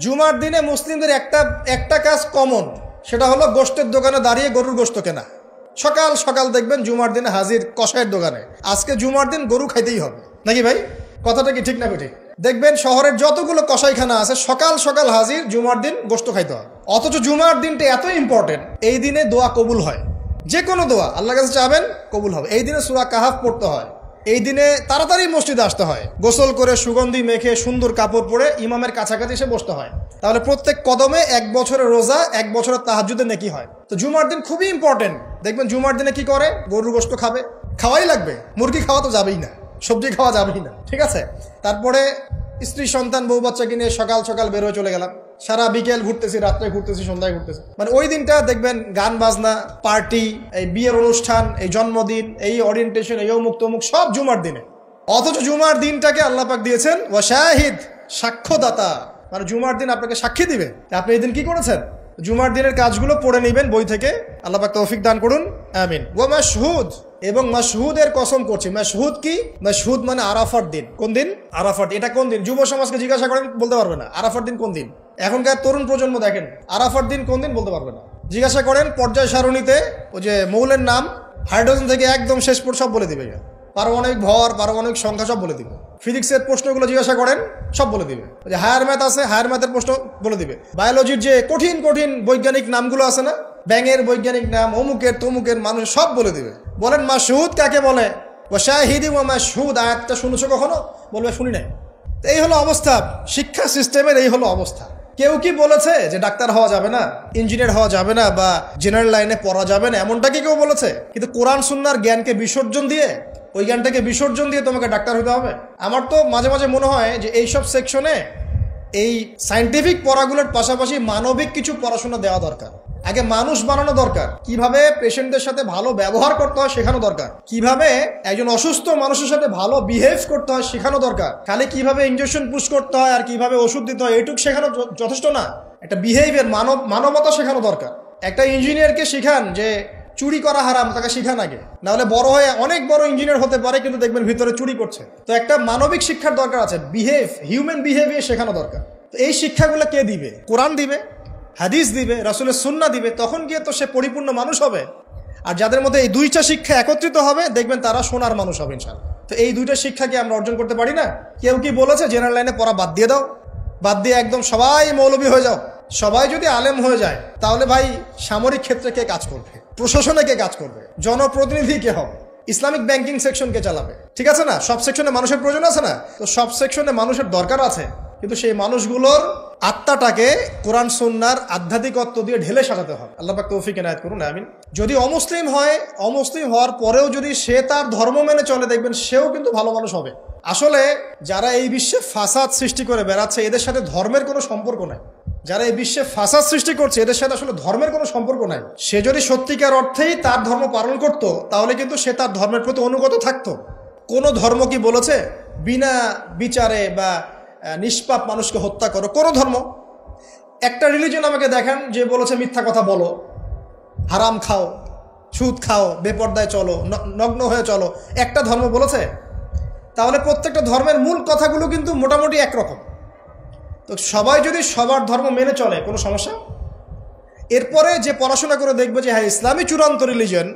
জুমার দিনে মুসলিমদের একটা কাজ কমন, সেটা হলো গোশতের দোকানে দাঁড়িয়ে গরুর গোশত কেনা। সকাল সকাল দেখবেন জুমার দিনে হাজির কসাইয়ের দোকানে, আজকে জুমার দিন গরু খাইতেই হবে, নাকি ভাই? কথাটা কি ঠিক না ঠিক? দেখবেন শহরের যতগুলো কসাইখানা আছে সকাল সকাল হাজির, জুমার দিন গোশত খাইতে হয়। অথচ জুমার দিনটা এত ইম্পর্টেন্ট, এই দিনে দোয়া কবুল হয়। যে কোনো দোয়া আল্লাহর কাছে চাবেন কবুল হবে। এই দিনে সূরা কাহাফ পড়তে হয়, এই দিনে তাড়াতাড়ি মসজিদে আসতে হয়, গোসল করে সুগন্ধি মেখে সুন্দর কাপড় পরে ইমামের কাছাকাছি এসে বসতে হয়। তাহলে প্রত্যেক কদমে 1 বছরের রোজা, 1 বছরের তাহাজ্জুদের নেকি হয়। তো জুমার দিন খুবই ইম্পর্টেন্ট। দেখবেন জুমার দিনে কি করে, গরুর গোশত খাবে, খাওয়াই লাগবে। মুরগি খাওয়া তো যাবেই না, সবজি খাওয়া যাবেই না, ঠিক আছে? তারপরে স্ত্রী সন্তান বউ বাচ্চাকে নিয়ে সকাল সকাল বের হয়ে চলে গেলাম, সারা বিকেল ঘুরতেছি, রাত্রে ঘুরতেছি, সন্ধ্যায় ঘুরতেছি। মানে ওই দিনটা দেখবেন গান বাজনা, পার্টি, এই বিয়ের অনুষ্ঠান, এই জন্মদিন, এই ওরিয়েন্টেশন, এই অমুক তমুক সব জুমার দিনে। অথচ জুমার দিনটাকে আল্লাহ পাক দিয়েছেন ওয়া শাহিদ, সাক্ষ্যদাতা। মানে জুমার দিন আপনাকে সাক্ষী দিবে আপনি এই দিন কি করেছেন। জুমার দিনের কাজগুলো পড়ে নেবেন বই থেকে, আল্লাহ পাক তৌফিক দান করুন, আমিন। ওয়া মাশহুদ, এবং মাশহুদের কসম করছি। মাশহুদ কি? মাশহুদ মানে আরাফার দিন। কোন দিন? আরাফার। এটা কোন দিন? যুব সমাজকে জিজ্ঞাসা করেন, বলতে পারবে না আরাফার দিন কোন দিন। এখনকার তরুণ প্রজন্ম দেখেন আরাফার দিন কোন দিন বলতে পারবে না। জিজ্ঞাসা করেন পর্যায় সারণীতে ওই যে মৌলের নাম, হাইড্রোজেন থেকে একদম শেষ পর সব বলে দিবে। পারমাণবিক ভর, পারমাণবিক সংখ্যা সব বলে দিবে। ফিজিক্সের প্রশ্নগুলো জিজ্ঞাসা করেন, সব বলে দিবে। যে হায়ার ম্যাথ আছে, হায়ার ম্যাথের প্রশ্ন বলে দিবে। বায়োলজির যে কঠিন কঠিন বৈজ্ঞানিক নামগুলো আছে না, ব্যাঙের বৈজ্ঞানিক নাম, অমুকের তমুকের, মানুষ সব বলে দিবে। বলেন মাশহুদ কাকে বলে? ওয়া শাহিদি ওয়া মাশহুদ, আয়াতটা শুনেছো কখনো? বলবে শুনি নাই। তো এই হলো অবস্থা, শিক্ষা সিস্টেমের এই হলো অবস্থা। কেউ কি বলেছে যে ডাক্তার হওয়া যাবে না, ইঞ্জিনিয়ার হওয়া যাবে না, বা জেনারেল লাইনে পড়া যাবে না? এমনটা কি কেউ বলেছে? কিন্তু কোরআন সুন্নাহর জ্ঞানকে বিসর্জন দিয়ে, ওই জ্ঞানটাকে বিসর্জন দিয়ে তোমাকে ডাক্তার হতে হবে? আমার তো মাঝে মাঝে মনে হয় যে এইসব সেকশনে এই সায়েন্টিফিক পড়াগুলোর পাশাপাশি মানবিক কিছু পড়াশোনা দেওয়া দরকার। আগে মানুষ বানানো দরকার, কিভাবে পেশেন্টদের সাথে ভালো ব্যবহার করতে হয় শেখানো দরকার, কিভাবে একজন অসুস্থ মানুষের সাথে ভালো বিহেভ করতে হয় শেখানো দরকার। খালি কিভাবে ইনজেকশন পুশ করতে হয় আর কিভাবে ওষুধ দিতে হয় এইটুকু শেখানো যথেষ্ট না। একটা বিহেভিয়ার, মানবতা শেখানো দরকার। একটা ইঞ্জিনিয়ারকে শিখান যে চুরি করা হারাম, তাকে শিখান আগে, নাহলে বড় হয়ে অনেক বড় ইঞ্জিনিয়ার হতে পারে কিন্তু দেখবেন ভিতরে চুরি করছে। তো একটা মানবিক শিক্ষার দরকার আছে, হিউম্যান বিহেভিয়ার শেখানো দরকার। তো এই শিক্ষাগুলো কে দিবে? কোরআন দিবে, হাদিস দিবে, রাসূলের সুন্নাহ দিবে। তখন গিয়ে তো সে পরিপূর্ণ মানুষ হবে। আর যাদের মধ্যে এই দুইটা শিক্ষা একত্রিত হবে দেখবেন তারা সোনার মানুষ হবে ইনশাআল্লাহ। তো এই দুইটা শিক্ষা কি আমরা অর্জন করতে পারি না? কেউ কি বলেছে জেনারেল লাইনে পড়া বাদ দিয়ে দাও, বাদ দিয়ে একদম সবাই মৌলবী হয়ে যাও? সবাই যদি আলেম হয়ে যায় তাহলে ভাই সামরিক ক্ষেত্রে কে কাজ করবে, প্রশাসনে কে কাজ করবে, জনপ্রতিনিধি কে হবে, ইসলামিক ব্যাংকিং সেকশন কে চালাবে? ঠিক আছে না? সব সেকশনে মানুষের প্রয়োজন আছে না? তো সব সেকশনে মানুষের দরকার আছে, কিন্তু সেই মানুষগুলোর আত্মাটাকে কোরআন সুন্নাহর আধ্যাত্মিকত্ব দিয়ে ঢেলে সাজাতে হবে। আল্লাহ পাক তৌফিক এনায়েত করুন, আমিন। যদি অমুসলিম হয়, অমুসলিম হওয়ার পরেও যদি সে তার ধর্ম মেনে চলে, দেখবেন সেও কিন্তু ভালো মানুষ হবে। আসলে যারা এই বিশ্বে ফাসাদ সৃষ্টি করে বেড়াচ্ছে এদের সাথে ধর্মের কোনো সম্পর্ক নাই। যারা এই বিশ্বে ফাসাদ সৃষ্টি করছে এদের সাথে আসলে ধর্মের কোনো সম্পর্ক নাই। সে যদি সত্যিকার অর্থেই তার ধর্ম পালন করত তাহলে কিন্তু সে তার ধর্মের প্রতি অনুগত থাকতো। কোনো ধর্ম কি বলেছে বিনা বিচারে বা নিষ্পাপ মানুষকে হত্যা করো? কোনো ধর্ম, একটা রিলিজন আমাকে দেখান যে বলেছে মিথ্যা কথা বলো, হারাম খাও, সুদ খাও, বেপর্দায় চলো, নগ্ন হয়ে চলো? একটা ধর্ম বলেছে? তাহলে প্রত্যেকটা ধর্মের মূল কথাগুলো কিন্তু মোটামুটি একরকম। তো সবাই যদি সবার ধর্ম মেনে চলে কোনো সমস্যা? এরপরে যে পড়াশোনা করে দেখবে যে হ্যাঁ ইসলামই চূড়ান্ত রিলিজন,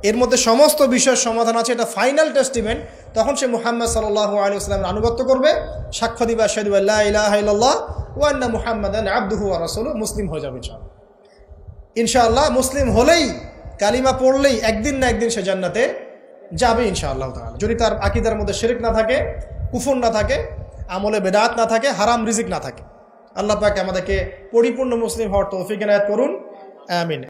এর মধ্যে সমস্ত বিষয়ের সমাধান আছে, এটা ফাইনাল টেস্টিমেন্ট, তখন সে মুহাম্মদ সাল্লাল্লাহু আলাইহি ওয়াসাল্লামের আনুগত্য করবে, সাক্ষ্য দিবে আশহাদু আল্লা ইলাহা ইল্লাল্লাহ ওয়া আন্না মুহাম্মাদান আবদুহু ওয়া রাসূলুহু, মুসলিম হয়ে যাবে ইনশাআল্লাহ। ইনশাআল্লাহ মুসলিম হলেই, কালিমা পড়লেই একদিন না একদিন সে জান্নাতে যাবে ইনশাআল্লাহ তাআলা। যদি তার আকীদার মধ্যে শিরক না থাকে, কুফর না থাকে, আমলে বেদাত না থাকে, হারাম রিজিক না থাকে। আল্লাহ পাক আমাদেরকে পরিপূর্ণ মুসলিম হওয়ার তৌফিক এনায়েত করুন, আমিন।